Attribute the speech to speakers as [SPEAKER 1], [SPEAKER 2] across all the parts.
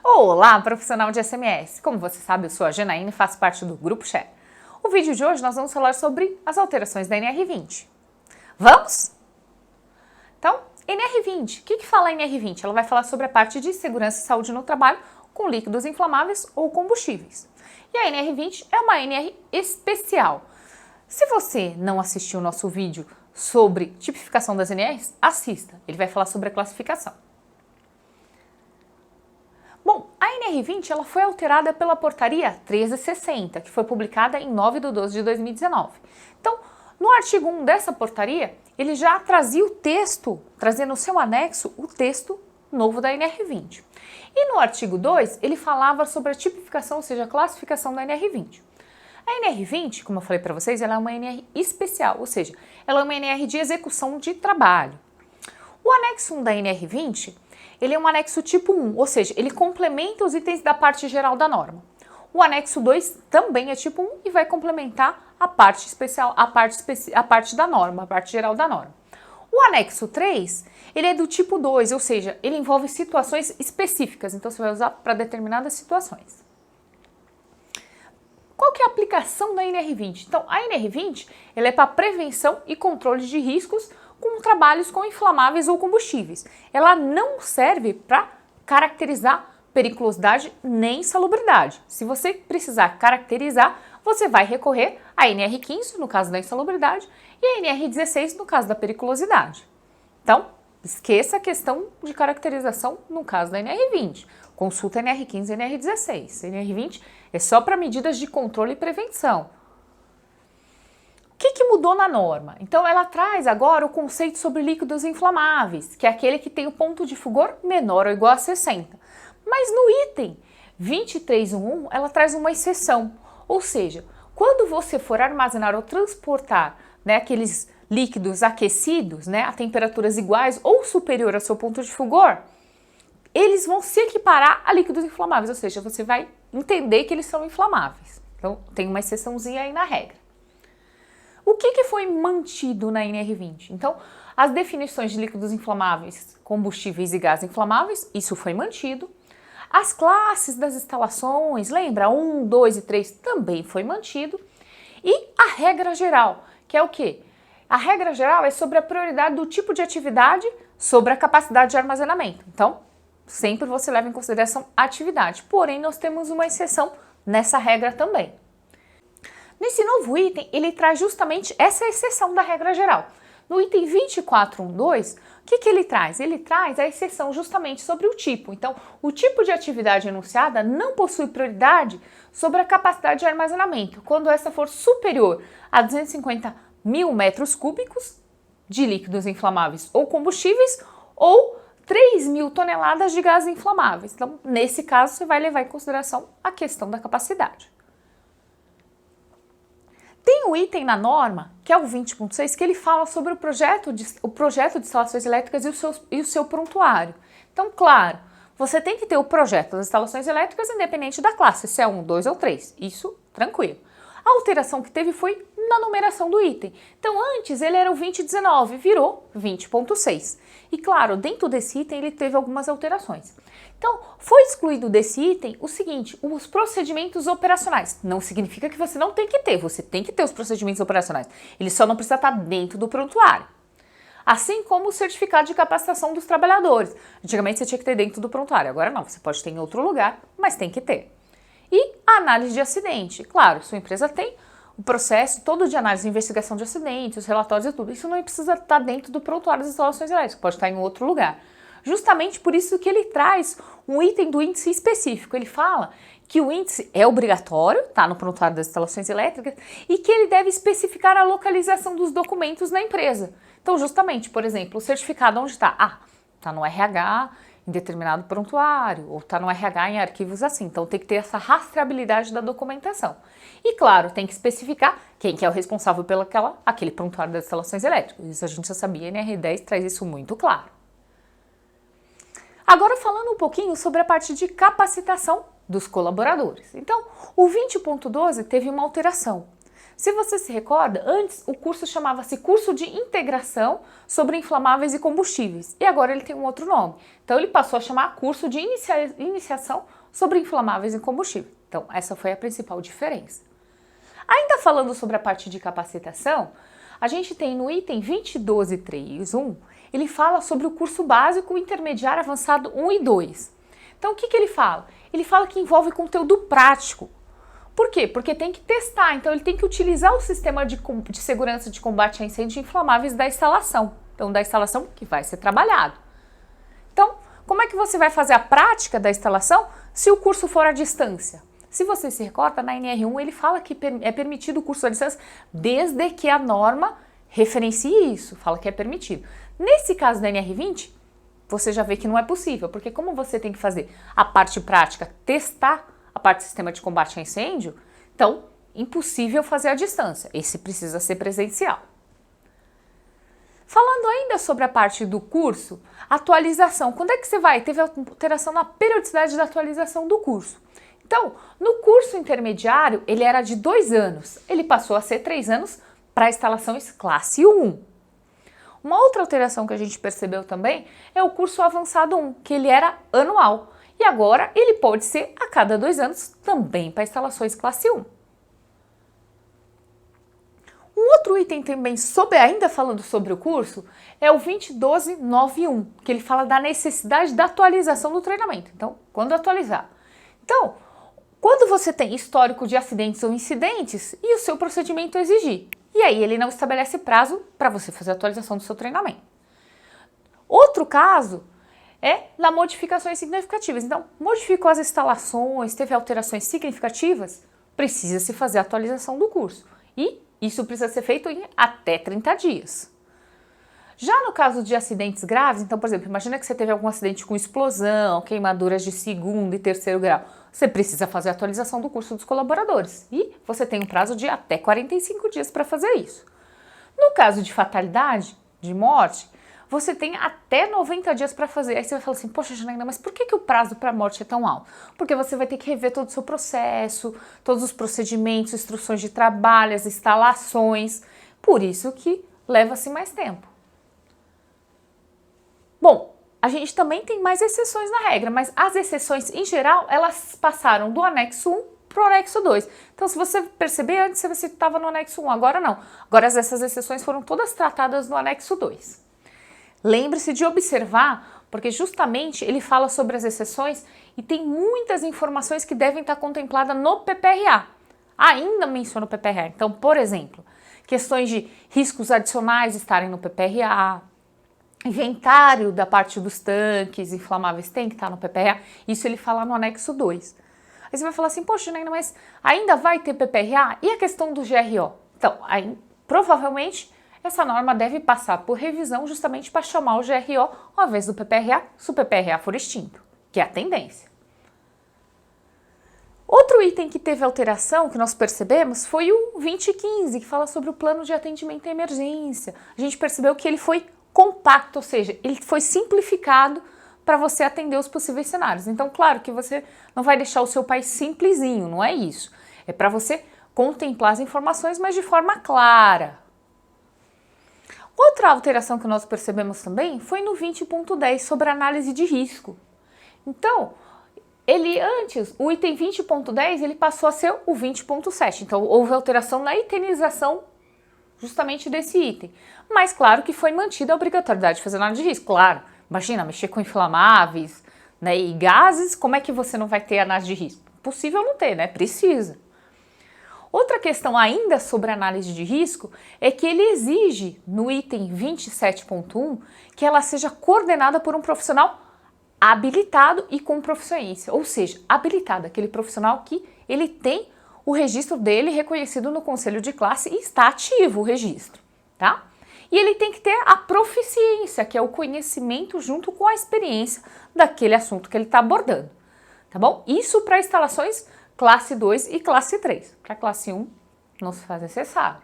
[SPEAKER 1] Olá, profissional de SMS! Como você sabe, eu sou a Janaína e faço parte do Grupo Share. O vídeo de hoje nós vamos falar sobre as alterações da NR20. Vamos? Então, NR20. O que fala a NR20? Ela vai falar sobre a parte de segurança e saúde no trabalho com líquidos inflamáveis ou combustíveis. E a NR20 é uma NR especial. Se você não assistiu o nosso vídeo sobre tipificação das NRs, assista. Ele vai falar sobre a classificação. Bom, a NR20 ela foi alterada pela portaria 1360, que foi publicada em 9/12/2019. Então, no artigo 1 dessa portaria, ele já trazia o texto, trazendo no seu anexo o texto novo da NR20. E no artigo 2, ele falava sobre a tipificação, ou seja, a classificação da NR20. A NR20, como eu falei para vocês, ela é uma NR especial, ou seja, ela é uma NR de execução de trabalho. O anexo 1 da NR20, ele é um anexo tipo 1, ou seja, ele complementa os itens da parte geral da norma. O anexo 2 também é tipo 1 e vai complementar a parte especial, a parte da norma, a parte geral da norma. O anexo 3, ele é do tipo 2, ou seja, ele envolve situações específicas, então você vai usar para determinadas situações. Qual que é a aplicação da NR20? Então, a NR20 ela é para prevenção e controle de riscos com trabalhos com inflamáveis ou combustíveis. Ela não serve para caracterizar periculosidade nem insalubridade. Se você precisar caracterizar, você vai recorrer à NR15, no caso da insalubridade, e à NR16, no caso da periculosidade. Então, esqueça a questão de caracterização no caso da NR20. Consulta a NR15 e a NR16. A NR20 é só para medidas de controle e prevenção. O que mudou na norma? Então, ela traz agora o conceito sobre líquidos inflamáveis, que é aquele que tem o ponto de fulgor menor ou igual a 60. Mas no item 23.1.1, ela traz uma exceção. Ou seja, quando você for armazenar ou transportar aqueles líquidos aquecidos a temperaturas iguais ou superior ao seu ponto de fulgor, eles vão se equiparar a líquidos inflamáveis, ou seja, você vai entender que eles são inflamáveis. Então, tem uma exceçãozinha aí na regra. O que foi mantido na NR20? Então, as definições de líquidos inflamáveis, combustíveis e gases inflamáveis, isso foi mantido. As classes das instalações, lembra? 1, 2 e 3 também foi mantido. E a regra geral, que é o quê? A regra geral é sobre a prioridade do tipo de atividade sobre a capacidade de armazenamento. Então, sempre você leva em consideração a atividade. Porém, nós temos uma exceção nessa regra também. Nesse novo item, ele traz justamente essa exceção da regra geral. No item 24.1.2, o que ele traz? Ele traz a exceção justamente sobre o tipo. Então, o tipo de atividade enunciada não possui prioridade sobre a capacidade de armazenamento, quando essa for superior a 250 mil metros cúbicos de líquidos inflamáveis ou combustíveis ou 3.000 toneladas de gases inflamáveis. Então, nesse caso, você vai levar em consideração a questão da capacidade. Tem um item na norma, que é o 20.6, que ele fala sobre o projeto de instalações elétricas e o seu prontuário. Então, claro, você tem que ter o projeto das instalações elétricas independente da classe, se é 1, 2 ou 3. Isso, tranquilo. A alteração que teve foi na numeração do item. Então, antes ele era o 2019, virou 20.6. E claro, dentro desse item ele teve algumas alterações. Então, foi excluído desse item o seguinte, os procedimentos operacionais. Não significa que você não tem que ter, você tem que ter os procedimentos operacionais. Ele só não precisa estar dentro do prontuário. Assim como o certificado de capacitação dos trabalhadores. Antigamente você tinha que ter dentro do prontuário, agora não, você pode ter em outro lugar, mas tem que ter. E a análise de acidente. Claro, sua empresa tem o processo todo de análise e investigação de acidentes, os relatórios e tudo. Isso não precisa estar dentro do prontuário das instalações elétricas, pode estar em outro lugar. Justamente por isso que ele traz um item do índice específico. Ele fala que o índice é obrigatório, está no prontuário das instalações elétricas, e que ele deve especificar a localização dos documentos na empresa. Então, justamente, por exemplo, o certificado onde está? Está no RH, em determinado prontuário, ou está no RH em arquivos assim. Então, tem que ter essa rastreabilidade da documentação. E, claro, tem que especificar quem que é o responsável pelo aquele prontuário das instalações elétricas. Isso a gente já sabia, a NR10 traz isso muito claro. Agora, falando um pouquinho sobre a parte de capacitação dos colaboradores. Então, o 20.12 teve uma alteração. Se você se recorda, antes o curso chamava-se Curso de Integração sobre Inflamáveis e Combustíveis, e agora ele tem um outro nome. Então ele passou a chamar Curso de Iniciação sobre Inflamáveis e Combustíveis. Então essa foi a principal diferença. Ainda falando sobre a parte de capacitação, a gente tem no item 20.12.3.1, ele fala sobre o curso básico, intermediário, avançado 1 e 2. Então o que ele fala? Ele fala que envolve conteúdo prático. Por quê? Porque tem que testar, então ele tem que utilizar o sistema de segurança de combate a incêndios inflamáveis da instalação. Então da instalação que vai ser trabalhado. Então, como é que você vai fazer a prática da instalação se o curso for à distância? Se você se recorda, na NR1 ele fala que é permitido o curso à distância desde que a norma referencie isso, fala que é permitido. Nesse caso da NR20, você já vê que não é possível, porque como você tem que fazer a parte prática, testar a parte do sistema de combate a incêndio, então impossível fazer à distância, esse precisa ser presencial. Falando ainda sobre a parte do curso, atualização, quando é que você vai? Teve alteração na periodicidade da atualização do curso. Então, no curso intermediário, ele era de 2 anos, ele passou a ser 3 anos para instalações classe 1. Uma outra alteração que a gente percebeu também é o curso avançado 1, que ele era anual, e agora ele pode ser a cada 2 anos também para instalações classe 1. Um outro item também, ainda falando sobre o curso, é o 20.12.9.1, que ele fala da necessidade da atualização do treinamento. Então, quando atualizar? Então, quando você tem histórico de acidentes ou incidentes e o seu procedimento exigir. E aí ele não estabelece prazo para você fazer a atualização do seu treinamento. Outro caso é na modificações significativas. Então, modificou as instalações, teve alterações significativas, precisa se fazer a atualização do curso. E isso precisa ser feito em até 30 dias. Já no caso de acidentes graves, então, por exemplo, imagina que você teve algum acidente com explosão, queimaduras de 2º e 3º grau. Você precisa fazer a atualização do curso dos colaboradores e você tem um prazo de até 45 dias para fazer isso. No caso de fatalidade, de morte, você tem até 90 dias para fazer. Aí você vai falar assim, poxa, Janaína, mas por que o prazo para a morte é tão alto? Porque você vai ter que rever todo o seu processo, todos os procedimentos, instruções de trabalho, as instalações. Por isso que leva-se mais tempo. Bom, a gente também tem mais exceções na regra, mas as exceções, em geral, elas passaram do anexo 1 para o anexo 2. Então, se você perceber, antes você estava no anexo 1, agora não. Agora essas exceções foram todas tratadas no anexo 2. Lembre-se de observar, porque justamente ele fala sobre as exceções e tem muitas informações que devem estar contempladas no PPRA. Ainda menciona o PPRA. Então, por exemplo, questões de riscos adicionais estarem no PPRA, inventário da parte dos tanques inflamáveis tem que estar no PPRA, isso ele fala no anexo 2. Aí você vai falar assim, poxa, Janaína, mas ainda vai ter PPRA? E a questão do GRO? Então, aí, provavelmente, essa norma deve passar por revisão justamente para chamar o GRO ao invés do PPRA, se o PPRA for extinto, que é a tendência. Outro item que teve alteração, que nós percebemos, foi o 2015, que fala sobre o plano de atendimento à emergência. A gente percebeu que ele foi compacto, ou seja, ele foi simplificado para você atender os possíveis cenários. Então, claro que você não vai deixar o seu país simplesinho, não é isso. É para você contemplar as informações, mas de forma clara. Outra alteração que nós percebemos também foi no 20.10 sobre a análise de risco. Então, o item 20.10, ele passou a ser o 20.7. Então, houve alteração na itemização justamente desse item. Mas claro que foi mantida a obrigatoriedade de fazer análise de risco. Claro, imagina, mexer com inflamáveis, né, e gases, como é que você não vai ter análise de risco? Possível não ter, né? Precisa. Outra questão ainda sobre análise de risco é que ele exige, no item 27.1, que ela seja coordenada por um profissional habilitado e com proficiência. Ou seja, habilitado, aquele profissional que ele tem o registro dele reconhecido no conselho de classe e está ativo o registro, tá? E ele tem que ter a proficiência, que é o conhecimento junto com a experiência daquele assunto que ele está abordando, tá bom? Isso para instalações classe 2 e classe 3. Para classe 1 não se faz necessário.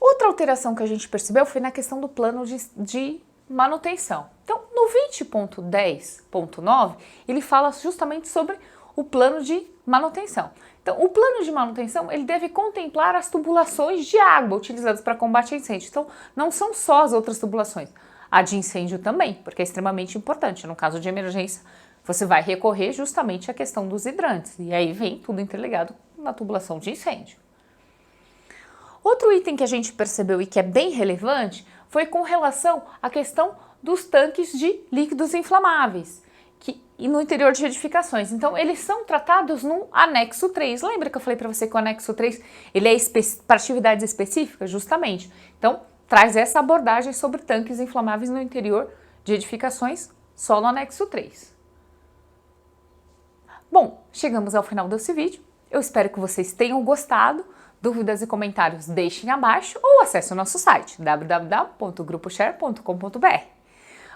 [SPEAKER 1] Outra alteração que a gente percebeu foi na questão do plano de manutenção. Então, no 20.10.9, ele fala justamente sobre o plano de manutenção. Então, o plano de manutenção, ele deve contemplar as tubulações de água utilizadas para combate a incêndio. Então, não são só as outras tubulações, a de incêndio também, porque é extremamente importante. No caso de emergência, você vai recorrer justamente à questão dos hidrantes, e aí vem tudo interligado na tubulação de incêndio. Outro item que a gente percebeu e que é bem relevante foi com relação à questão dos tanques de líquidos inflamáveis e no interior de edificações. Então, eles são tratados no anexo 3. Lembra que eu falei para você que o anexo 3 ele é para atividades específicas? Justamente. Então, traz essa abordagem sobre tanques inflamáveis no interior de edificações só no anexo 3. Bom, chegamos ao final desse vídeo. Eu espero que vocês tenham gostado. Dúvidas e comentários deixem abaixo ou acesse o nosso site www.gruposhare.com.br.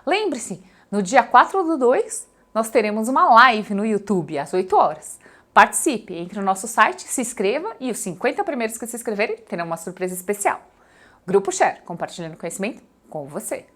[SPEAKER 1] Lembre-se, no dia 4/2 nós teremos uma live no YouTube às 8 horas. Participe, entre no nosso site, se inscreva e os 50 primeiros que se inscreverem terão uma surpresa especial. Grupo Share, compartilhando conhecimento com você.